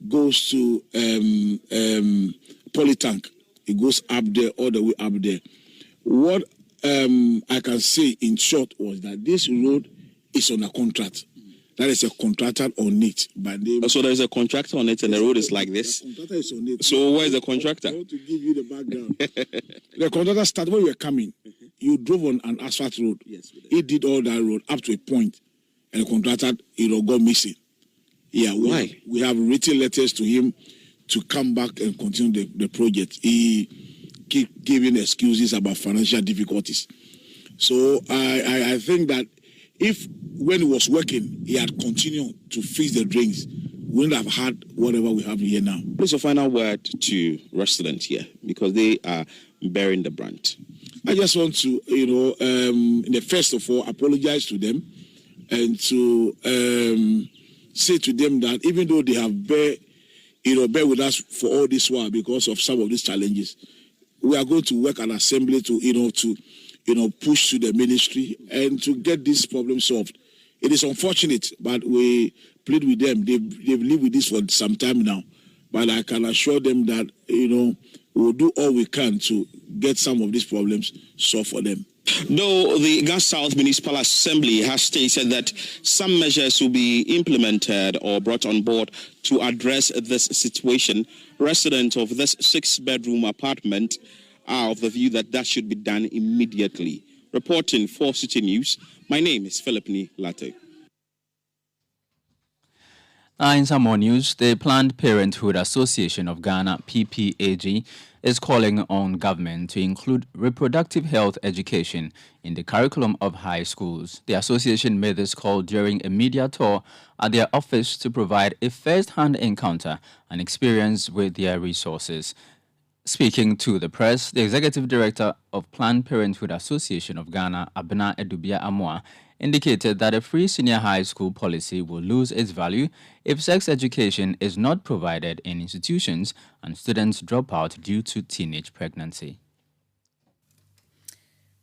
goes to Polytank. It goes up there, all the way up there. What I can say in short was that this road is on a contract. That is a contractor on it. But so there is a contractor on it and the road is like this? The contractor is on it. So where is the contractor? I want to give you the background. The contractor started when we were coming. You drove on an asphalt road. Yes, he did all that road up to a point, and the contractor, got missing. Yeah, why? We have written letters to him to come back and continue the project. He keep giving excuses about financial difficulties. So I think that if when he was working, he had continued to fix the drains, we wouldn't have had whatever we have here now. Please, a final word to residents here, because they are bearing the brunt. I just want to, first of all, apologize to them and to say to them that even though they have bear with us for all this while because of some of these challenges, we are going to work an assembly to push to the ministry and to get this problem solved. It is unfortunate, but we plead with them. They've lived with this for some time now. But I can assure them that, we'll do all we can to get some of these problems solved for them. Though the Gas South Municipal Assembly has stated that some measures will be implemented or brought on board to address this situation, residents of this 6-bedroom apartment are of the view that should be done immediately. Reporting for Citi News, my name is Philip Latte. In some more news, the Planned Parenthood Association of Ghana, PPAG, is calling on government to include reproductive health education in the curriculum of high schools. The association made this call during a media tour at their office to provide a first-hand encounter and experience with their resources. Speaking to the press, the executive director of Planned Parenthood Association of Ghana, Abena Edubia Amoa, indicated that a free senior high school policy will lose its value if sex education is not provided in institutions and students drop out due to teenage pregnancy.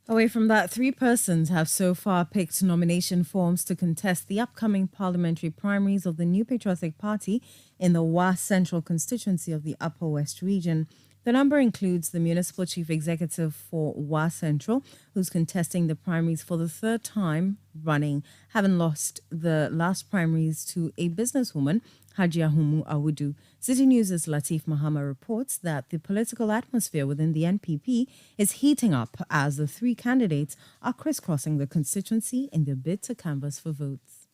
Away from that, 3 persons have so far picked nomination forms to contest the upcoming parliamentary primaries of the New Patriotic Party in the Wa Central constituency of the Upper West region. The number includes the municipal chief executive for Wa Central, who's contesting the primaries for the 3rd time running, having lost the last primaries to a businesswoman, Hajia Humu Awudu. Citi News' Latif Mahama reports that the political atmosphere within the NPP is heating up as the 3 candidates are crisscrossing the constituency in their bid to canvass for votes.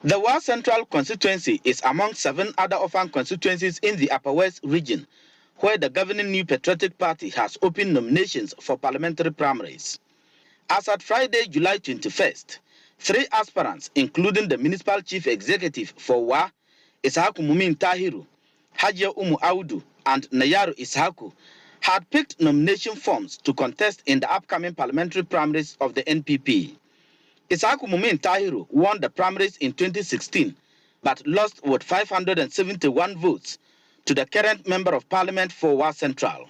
The Wa Central constituency is among 7 other orphan constituencies in the Upper West region, where the governing New Patriotic Party has opened nominations for parliamentary primaries. As at Friday, July 21st, 3 aspirants, including the municipal chief executive for Wa, Ishaku Mumin Tahiru, Hajia Umu Audu, and Nayaru Ishaku, had picked nomination forms to contest in the upcoming parliamentary primaries of the NPP. Ishaku Mumin Tahiru won the primaries in 2016, but lost with 571 votes to the current Member of Parliament for Wa Central.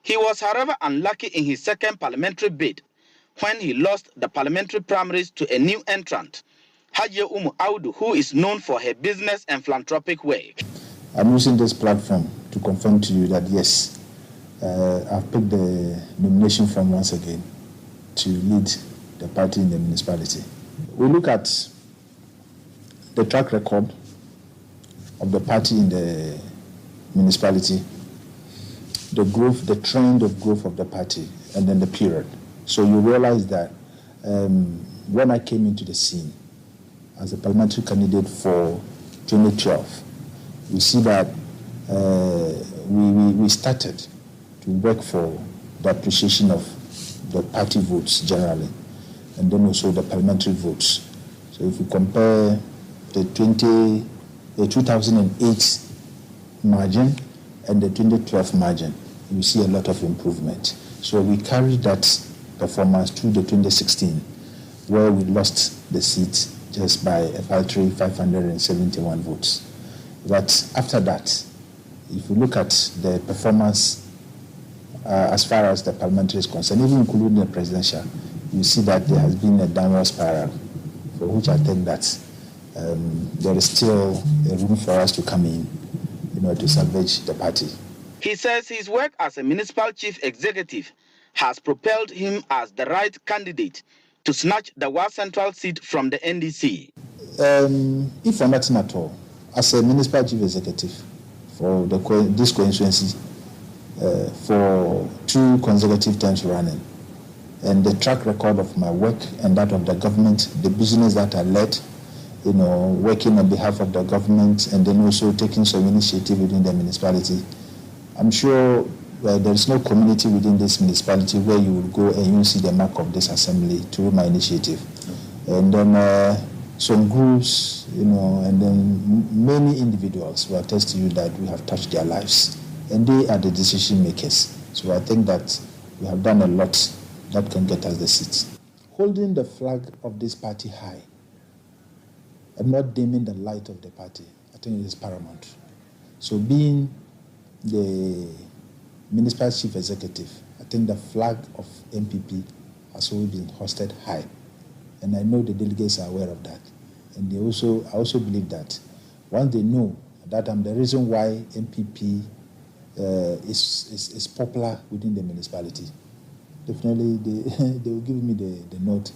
He was, however, unlucky in his second parliamentary bid when he lost the parliamentary primaries to a new entrant, Hajia Umu Audu, who is known for her business and philanthropic work. I'm using this platform to confirm to you that yes, I've picked the nomination form once again to lead the party in the municipality. We look at the track record of the party in the municipality, the growth, the trend of growth of the party, and then the period. So you realize that when I came into the scene as a parliamentary candidate for 2012, we see that we started to work for the appreciation of the party votes generally, and then also the parliamentary votes. So if you compare the 2008 margin and the 2012 margin, you see a lot of improvement. So we carried that performance to the 2016, where we lost the seat just by a paltry 571 votes. But after that, if you look at the performance as far as the parliamentary is concerned, even including the presidential, you see that there has been a downward spiral, for which I think that there is still a room for us to come in to salvage the party. He says his work as a municipal chief executive has propelled him as the right candidate to snatch the West Central seat from the NDC. If for nothing at all, as a municipal chief executive for this constituency for 2 consecutive terms running, and the track record of my work and that of the government, the business that I led, working on behalf of the government and then also taking some initiative within the municipality, I'm sure there is no community within this municipality where you will go and you see the mark of this assembly through my initiative. And then some groups, and then many individuals will attest to you that we have touched their lives, and they are the decision makers. So I think that we have done a lot that can get us the seats. Holding the flag of this party high and not dimming the light of the party, I think it is paramount. So being the municipal chief executive, I think the flag of MPP has always been hosted high. And I know the delegates are aware of that. And I also believe that once they know that I'm the reason why MPP is popular within the municipality, definitely they will give me the nod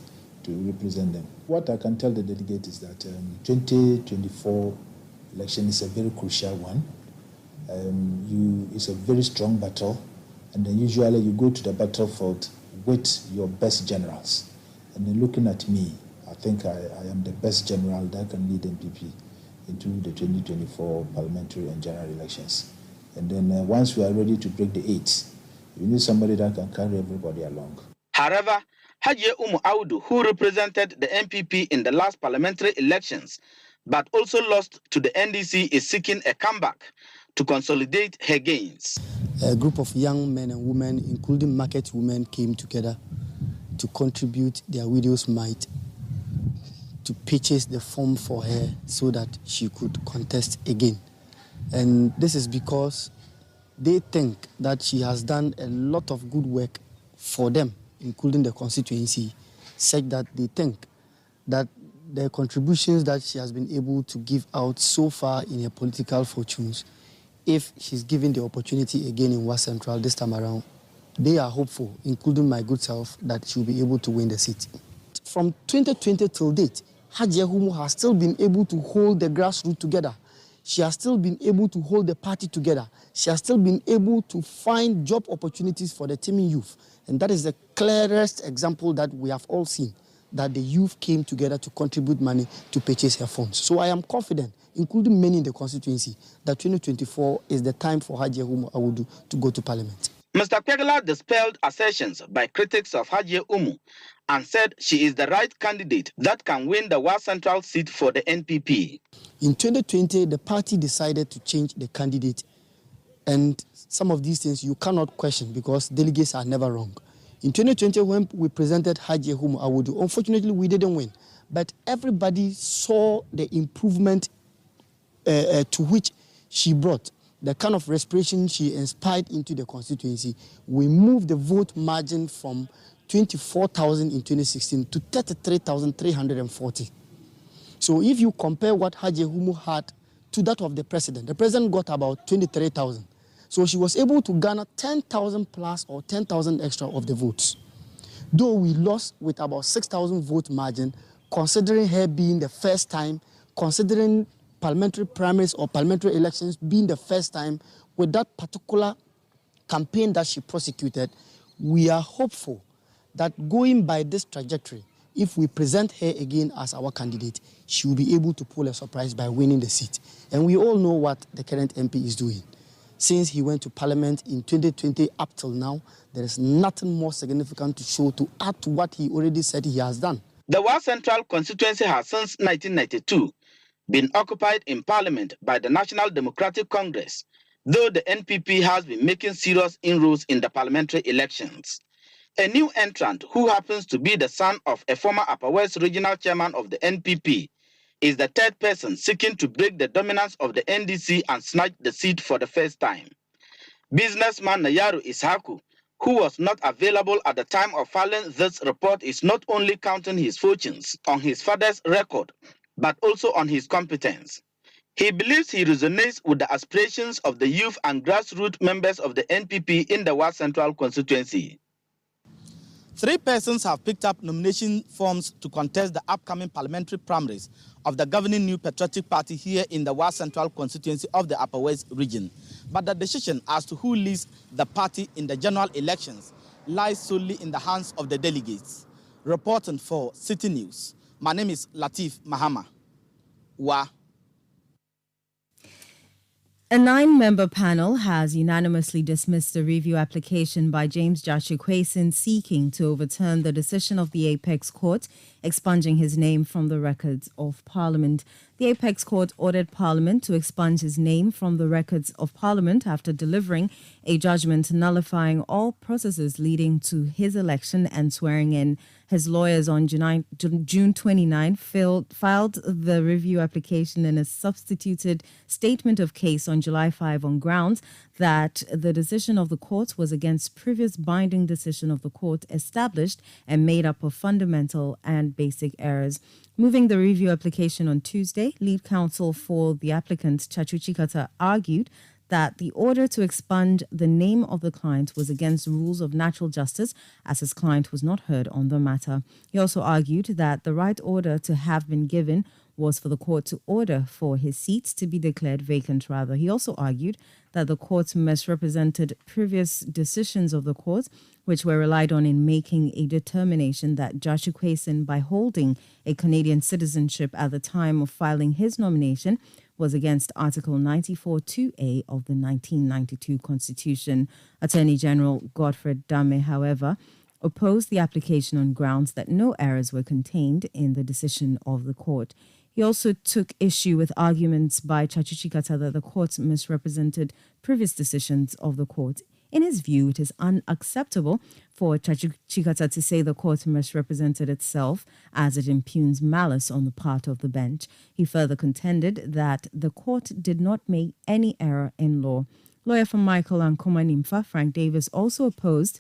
to represent them. What I can tell the delegate is that 2024 election is a very crucial one. It's a very strong battle, and then usually you go to the battlefield with your best generals. And then looking at me, I think I am the best general that can lead MPP into the 2024 parliamentary and general elections. And then once we are ready to break the 8, you need somebody that can carry everybody along. However, Hajiya Umu Audu, who represented the MPP in the last parliamentary elections, but also lost to the NDC, is seeking a comeback to consolidate her gains. A group of young men and women, including market women, came together to contribute their widow's mite to purchase the form for her so that she could contest again. And this is because they think that she has done a lot of good work for them, including the constituency, such that they think that the contributions that she has been able to give out so far in her political fortunes, if she's given the opportunity again in West Central this time around, they are hopeful, including my good self, that she'll be able to win the seat. From 2020 till date, Hajiya Umu has still been able to hold the grassroots together. She has still been able to hold the party together. She has still been able to find job opportunities for the teeming youth. And that is the clearest example that we have all seen, that the youth came together to contribute money to purchase her funds. So I am confident, including many in the constituency, that 2024 is the time for Hajiya Umu Audu to go to parliament. Mr. Kwegala dispelled assertions by critics of Hajiya Umu and said she is the right candidate that can win the West Central seat for the NPP. In 2020, the party decided to change the candidate, and some of these things you cannot question because delegates are never wrong. In 2020, when we presented Hajiya Umu Audu, unfortunately we didn't win, but everybody saw the improvement to which she brought, the kind of respiration she inspired into the constituency. We moved the vote margin from 24,000 in 2016 to 33,340. So if you compare what Hajiya Umu had to that of the president got about 23,000. So she was able to garner 10,000 plus or 10,000 extra of the votes. Though we lost with about 6,000 vote margin, considering her being the first time, considering parliamentary primaries or parliamentary elections being the first time, with that particular campaign that she prosecuted, we are hopeful that going by this trajectory, if we present her again as our candidate, she will be able to pull a surprise by winning the seat. And we all know what the current MP is doing. Since he went to parliament in 2020 up till now, there is nothing more significant to show to add to what he already said he has done. The West Central constituency has since 1992 been occupied in parliament by the National Democratic Congress, though the NPP has been making serious inroads in the parliamentary elections. A new entrant who happens to be the son of a former Upper West regional chairman of the NPP is the third person seeking to break the dominance of the NDC and snatch the seat for the first time. Businessman Nayaru Ishaku, who was not available at the time of filing this report, is not only counting his fortunes on his father's record, but also on his competence. He believes he resonates with the aspirations of the youth and grassroots members of the NPP in the West Central constituency. 3 persons have picked up nomination forms to contest the upcoming parliamentary primaries of the governing New Patriotic Party here in the West Central constituency of the Upper West region. But the decision as to who leads the party in the general elections lies solely in the hands of the delegates. Reporting for Citi News, my name is Latif Mahama. Wa. A 9-member panel has unanimously dismissed a review application by James Joshua Quayson seeking to overturn the decision of the Apex Court expunging his name from the records of Parliament. The Apex Court ordered Parliament to expunge his name from the records of Parliament after delivering a judgment nullifying all processes leading to his election and swearing in. His lawyers on June 29 filed the review application in a substituted statement of case on July 5 on grounds that the decision of the court was against previous binding decision of the court established and made up of fundamental and basic errors. Moving the review application on Tuesday, lead counsel for the applicant, Chachu Chikata, argued that the order to expunge the name of the client was against rules of natural justice as his client was not heard on the matter. He also argued that the right order to have been given was for the court to order for his seat to be declared vacant rather. He also argued that the court misrepresented previous decisions of the court, which were relied on in making a determination that Joshua Quayson, by holding a Canadian citizenship at the time of filing his nomination, was against Article 94(2)A of the 1992 Constitution. Attorney General Godfred Dame, however, opposed the application on grounds that no errors were contained in the decision of the court. He also took issue with arguments by Chachu Chikata that the court misrepresented previous decisions of the court. In his view, it is unacceptable for Chachu Chikata to say the court misrepresented itself as it impugns malice on the part of the bench. He further contended that the court did not make any error in law. Lawyer for Michael Ankoma Nimfa, Frank Davis, also opposed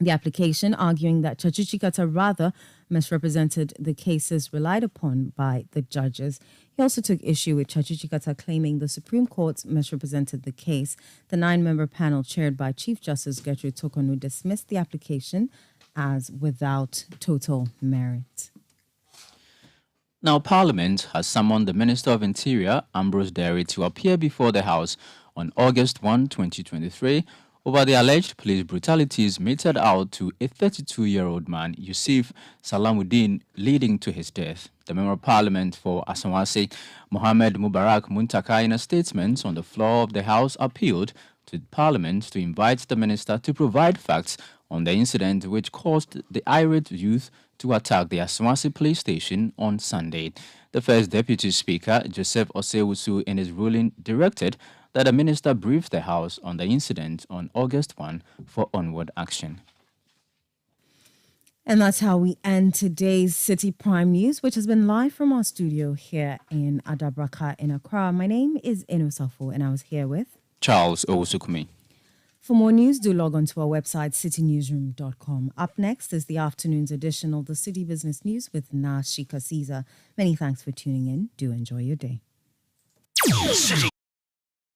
the application, arguing that Chachu Chikata rather misrepresented the cases relied upon by the judges. He also took issue with Chachu Chikata claiming the Supreme Court misrepresented the case. The 9-member panel chaired by Chief Justice Gertrude Tokonu dismissed the application as without total merit. Now, Parliament has summoned the Minister of Interior, Ambrose Derry, to appear before the House on August 1, 2023, over the alleged police brutalities meted out to a 32-year-old man, Yusuf Salamuddin, leading to his death. The Member of Parliament for Asawase, Mohammed Mubarak Muntaka, in a statement on the floor of the House, appealed to Parliament to invite the Minister to provide facts on the incident which caused the irate youth to attack the Asawase police station on Sunday. The First Deputy Speaker, Joseph Osewusu, in his ruling directed that the minister briefed the House on the incident on August 1 for onward action. And that's how we end today's Citi Prime News, which has been live from our studio here in Adabraka in Accra. My name is Eno Safo, and I was here with Charles Owusukumi. For more news, do log on to our website, citynewsroom.com. Up next is the afternoon's edition of the City Business News with Nashika Caesar. Many thanks for tuning in. Do enjoy your day. City